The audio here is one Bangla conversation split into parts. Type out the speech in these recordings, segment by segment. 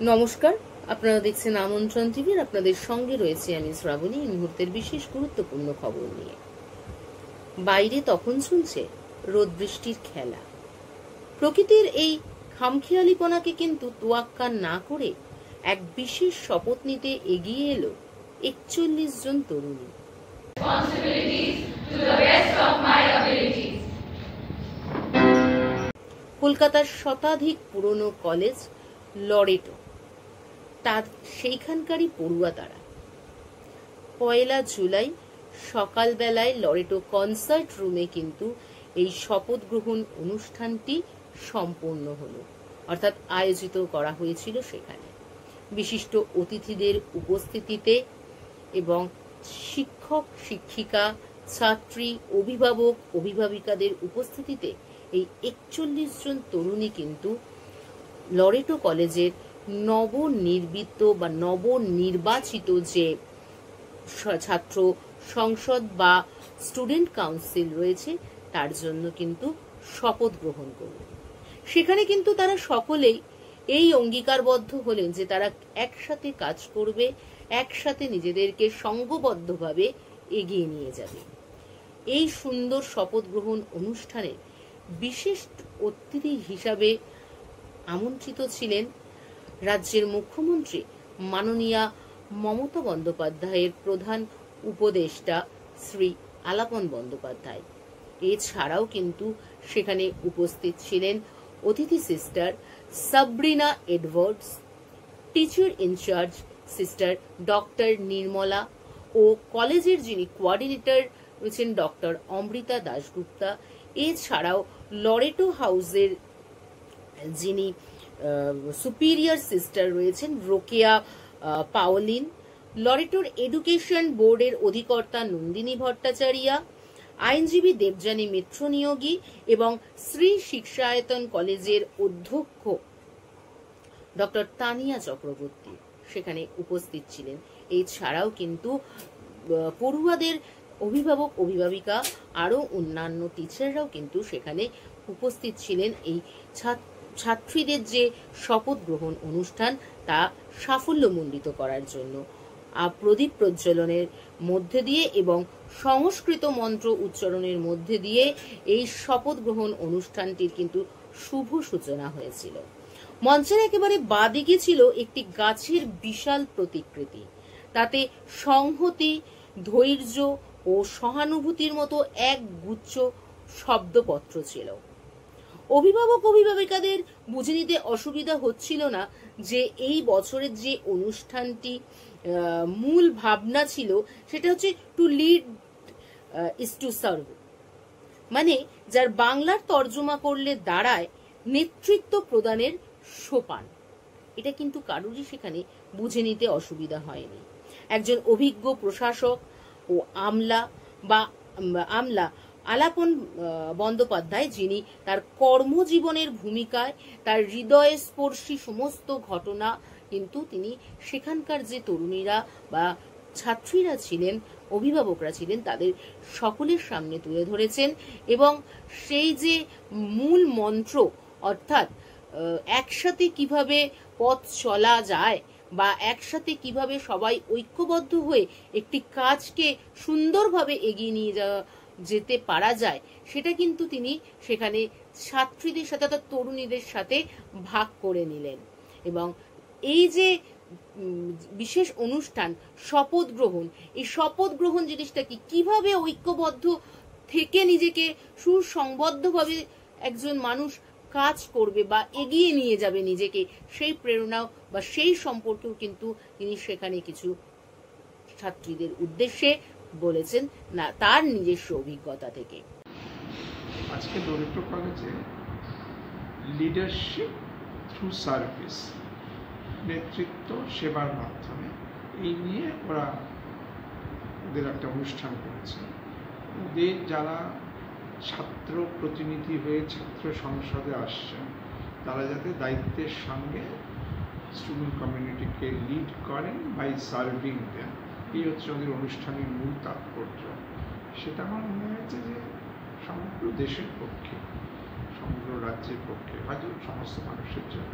নমস্কার, আপনারা দেখছেন আমন্ত্রণ টিভির। আপনাদের সঙ্গে রয়েছে আমি শ্রাবণী। এই মুহূর্তের বিশেষ গুরুত্বপূর্ণ খবর নিয়ে। বাইরে তখন চলছে রোদ বৃষ্টির খেলা। প্রকৃতির এই খামখেয়ালিপনাকে কিন্তু তোয়াক্কা না করে এক বিশেষ শপথ নিতে এগিয়ে এলো ৪১ জন তরুণী। কলকাতার শতাধিক পুরনো কলেজ লরেটো, তার সেইখানকারই পড়ুয়া তারা। ১ জুলাই সকালবেলায় লরেটো কনসার্ট রুমে কিন্তু এই শপথ গ্রহণ অনুষ্ঠানটি সম্পন্ন হলো, অর্থাৎ আয়োজিত করা হয়েছিল সেখানে বিশিষ্ট অতিথিদের উপস্থিতিতে এবং শিক্ষক শিক্ষিকা, ছাত্রী, অভিভাবক, অভিভাবিকাদের উপস্থিতিতে এই ৪১ জন তরুণী কিন্তু লরেটো কলেজের নবনির্মিত বা নবনির্বাচিত যে ছাত্র সংসদ বা স্টুডেন্ট কাউন্সিল রয়েছে তার জন্য কিন্তু শপথ গ্রহণ করল। সেখানে কিন্তু তারা সকলেই এই অঙ্গীকারবদ্ধ হলেন যে তারা একসাথে কাজ করবে, একসাথে নিজেদেরকে সংঘবদ্ধভাবে এগিয়ে নিয়ে যাবে। এই সুন্দর শপথ গ্রহণ অনুষ্ঠানে বিশেষ অতিথি হিসাবে আমন্ত্রিত ছিলেন রাজ্যের মুখ্যমন্ত্রী মাননীয়া মমতা বন্দ্যোপাধ্যায়ের প্রধান উপদেষ্টা শ্রী আলাপন বন্দ্যোপাধ্যায়। এছাড়াও কিন্তু সেখানে উপস্থিত ছিলেন অতিথি sister Sabrina Edwards, teacher in charge sister doctor Nirmala ও কলেজের যিনি কোঅর্ডিনেটর রয়েছেন ডক্টর অমৃতা দাশগুপ্তা। এছাড়াও লরেটো হাউসের যিনি সুপিরিয়র সিস্টার রয়েছেন রোকেয়া পাওলিন, লরেটোর এডুকেশন বোর্ডের অধিকর্তা নন্দিনী ভট্টাচার্যা, আইনজীবী দেবযানী মিত্র নিয়োগী এবং শ্রী শিক্ষায়তন কলেজের অধ্যক্ষ ডক্টর তানিয়া চক্রবর্তী সেখানে উপস্থিত ছিলেন। এছাড়াও কিন্তু পড়ুয়াদের অভিভাবক, অভিভাবিকা, আরো অন্যান্য টিচাররাও কিন্তু সেখানে উপস্থিত ছিলেন এই ছাত্রীদের যে শপথ গ্রহণ অনুষ্ঠান তা সাফল্যমণ্ডিত করার জন্য। প্রদীপ প্রজ্বলনের মধ্যে দিয়ে এবং সংস্কৃত মন্ত্র উচ্চারণের মধ্যে দিয়ে এই শপথ গ্রহণ অনুষ্ঠানটির কিন্তু শুভ সূচনা হয়েছিল। মঞ্চের একেবারে বাদিকে ছিল একটি গাছের বিশাল প্রতিকৃতি, তাতে সংহতি, ধৈর্য ও সহানুভূতির মতো এক গুচ্ছ শব্দপত্র ছিল। অভিভাবক অভিভাবিকাদের বুঝে নিতে অসুবিধা হচ্ছিল না যে এই বছরের যে অনুষ্ঠানটি মূল ভাবনা ছিল সেটা হচ্ছে to lead is to serve, মানে যার বাংলার তর্জমা করলে দাঁড়ায় নেতৃত্ব প্রদানের সোপান। এটা কিন্তু কারোরই সেখানে বুঝে নিতে অসুবিধা হয়নি। একজন অভিজ্ঞ প্রশাসক ও আমলা আলাপন বন্দ্যোপাধ্যায়, যিনি তার কর্মজীবনের ভূমিকায় তার হৃদয়ে স্পর্শী সমস্ত ঘটনা কিন্তু তিনি সেখানকার যে তরুণীরা বা ছাত্রীরা ছিলেন, অভিভাবকরা ছিলেন, তাদের সকলের সামনে তুলে ধরেছেন এবং সেই যে মূল মন্ত্র, অর্থাৎ একসাথে কিভাবে পথ চলা যায় বা একসাথে কিভাবে সবাই ঐক্যবদ্ধ হয়ে একটি কাজকে সুন্দরভাবে এগিয়ে নিয়ে যেতে পারা যায়, সেটা কিন্তু তিনি সেখানে ছাত্রীদের সাথে অর্থাৎ তরুণীদের সাথে ভাগ করে নিলেন। এবং এই যে বিশেষ অনুষ্ঠান শপথ গ্রহণ, এই শপথ গ্রহণ জিনিসটা কিভাবে ঐক্যবদ্ধ থেকে নিজেকে সুসংবদ্ধভাবে একজন মানুষ কাজ করবে বা এগিয়ে নিয়ে যাবে নিজেকে, সেই প্রেরণাও বা সেই সম্পর্কেও কিন্তু তিনি সেখানে কিছু ছাত্রীদের উদ্দেশ্যে বলেছেন না তার নিজস্ব অভিজ্ঞতা থেকে। আজকে লরেটো কলেজে লিডারশিপ থ্রু সার্ভিস, নেতৃত্ব সেবার মাধ্যমে, এই নিয়ে ওদের একটা অনুষ্ঠান করেছে। ওদের যারা ছাত্র প্রতিনিধি হয়ে ছাত্র সংসদে আসছেন তারা যাতে দায়িত্বের সঙ্গে স্টুডেন্ট কমিউনিটিকে লিড করেন বাই সার্ভিং দেন, এই হচ্ছে ওদের অনুষ্ঠানের মূল তাৎপর্য। সেটা আমার মনে হয়েছে যে সমগ্র দেশের পক্ষে, সমগ্র রাজ্যের পক্ষে, হয়তো সমস্ত মানুষের জন্য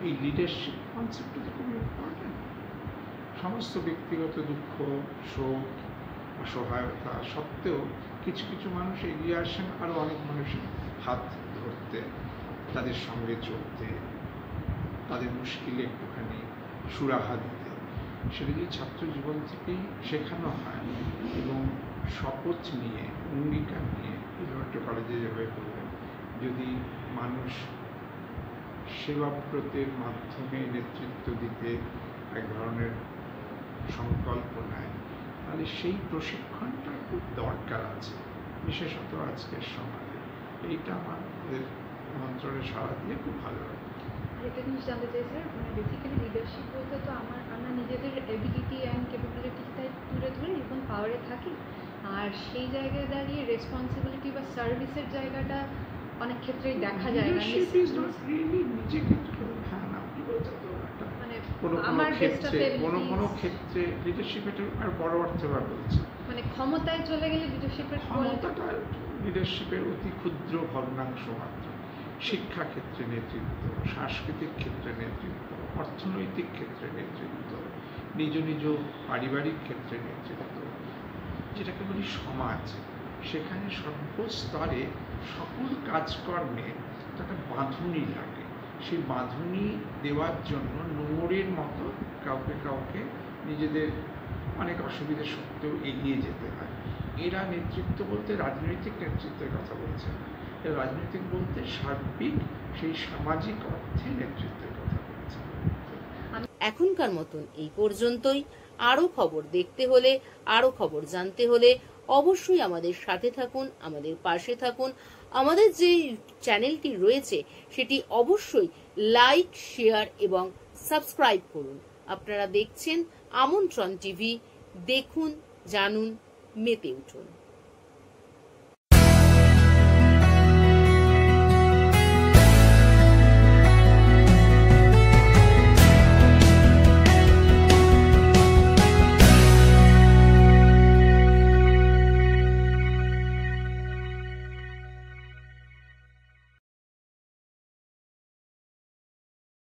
এই লিডারশিপ কনসেপ্টটা খুব ইম্পর্টেন্ট। সমস্ত ব্যক্তিগত দুঃখ, শোক, অসহায়তা সত্ত্বেও কিছু কিছু মানুষ এগিয়ে আসেন আরও অনেক মানুষের হাত ধরতে, তাদের সঙ্গে চলতে, তাদের মুশকিলে একটুখানি সুরাহা দিতে। সেটা যদি ছাত্র জীবন থেকেই শেখানো হয় এবং শপথ নিয়ে, অঙ্গীকার নিয়ে, একটা কলেজে যেভাবে করবেন, যদি মানুষ সেবাব্রতের মাধ্যমে নেতৃত্ব দিতে এক ধরনের সংকল্প নেয়, তাহলে সেই প্রশিক্ষণটা খুব দরকার আছে, বিশেষত আজকের সমাজে। এইটা আমাদের মন্ত্রণে সাড়া দিয়ে খুব ভালো লাগে। একটা জিনিস জানতে চাই স্যার, মানে বেসিক্যালি লিডারশিপ বলতে তো আমরা নিজেদের এবিলিটি অ্যান্ড ক্যাপাবিলিটিটাই তুলে ধরে এবং পাওয়ারে থাকি, আর সেই জায়গায় দাঁড়িয়ে রেসপন্সিবিলিটি বা সার্ভিসের জায়গাটা অনেক ক্ষেত্রেই দেখা যায় না। কোনো ক্ষেত্রে লিডারশিপ এটা আর বড় অর্থে বলছে, মানে ক্ষমতায় চলে গেলে লিডারশিপের ক্ষমতাটা লিডারশিপের অতি ক্ষুদ্র ভগ্নাংশ মাত্র। শিক্ষা ক্ষেত্রে নেতৃত্ব, সাংস্কৃতিক ক্ষেত্রে নেতৃত্ব, অর্থনৈতিক ক্ষেত্রে নেতৃত্ব, নিজ নিজ পারিবারিক ক্ষেত্রে নেতৃত্ব, যেটাকে বলি সমাজ, সেখানে সর্বস্তরে সকল কাজকর্মে একটা বাঁধুনি লাগে। সেই বাঁধুনি দেওয়ার জন্য নোংরের মতো কাউকে কাউকে নিজেদের অনেক অসুবিধা সত্ত্বেও এগিয়ে যেতে হয়। এরা নেতৃত্ব বলতে রাজনৈতিক নেতৃত্বের কথা বলছে না, এরা রাজনৈতিক বলতে সার্বিক সেই সামাজিক অর্থে নেতৃত্বের কথা বলছে। এখনকার মতন এই পর্যন্তই। আরো খবর দেখতে হলে, আরো খবর জানতে হলে অবশ্যই আমাদের সাথে থাকুন, আমাদের পাশে থাকুন। আমাদের যে চ্যানেলটি রয়েছে সেটি অবশ্যই লাইক, শেয়ার এবং সাবস্ক্রাইব করুন। আপনারা দেখছেন আমন্ত্রণ টিভি। দেখুন, জানুন, মেতে উঠুন।